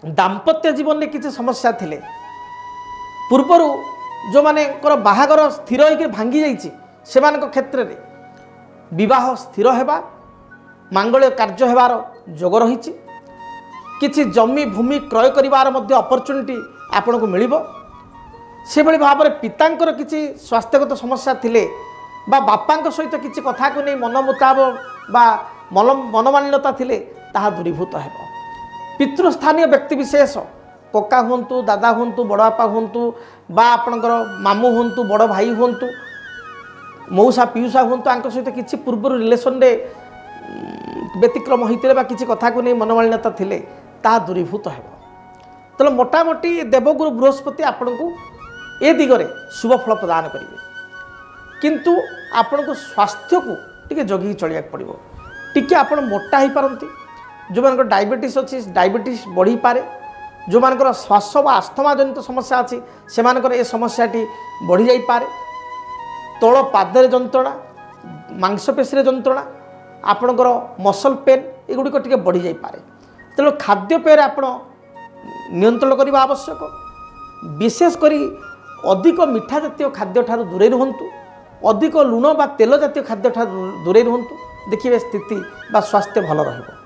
दाम्पत्य जीवन में किसी समस्या थिले पूर्वर जो माने बाहागर स्थिर होकर भांगी जाइए से क्षेत्र में विवाह स्थिर होगा मांगल्य कार्य होबार जोग रही किसी जमी भूमि क्रय करार अपॉर्चुनिटी आपन को मिल से भाव में पितांकर किसी स्वास्थ्यगत समस्या थिले बा बापा सहित किसी कथा को नहीं मन मुताबक बा मनमान्यता थिले ताहा दूरीभूत है। पितृस्थानीय व्यक्तिविशेष कका हूँ दादा हूँ बड़ बापा हूँ बा आपणकर मामू हूँ बड़ भाई हूँ मौसा पीयूषा हूँ सहित किसी पूर्व रिलेसन रे व्यतिक्रम होते किसी कथा को नहीं मनमान्यता थिले ताहा दूरीभूत है। तेल मोटामोटी देवगुरु बृहस्पति आपण को ए दिगरे शुभ फल प्रदान करेंगे किंतु आपण को स्वास्थ्य को टिके जगी चलिया पड़ो टिके आपण मोटा हो पारती जो मान डायबिटीज अच्छी डायबिटीज बढ़ी पारे जो मान श्वास व आस्थमा जनित समस्या अच्छी से ए समस्याटी बढ़ी जाई पारे तल पादरे जंत्रणा मांसपेशी जंत्रणा आपणकर मसल पेन एगुड़िक टिके बढ़ी जाई पारे। तेणु खाद्यपेय आपण नियंत्रण करने आवश्यक विशेषकर अधिक मीठा जातीय खाद्य ठारू दूरे रुहतु अधिक लुण बा तेल जातीय खाद्य ठारू दूरे रुहतु देखिए स्थिति बा स्वास्थ्य भल रहिबो।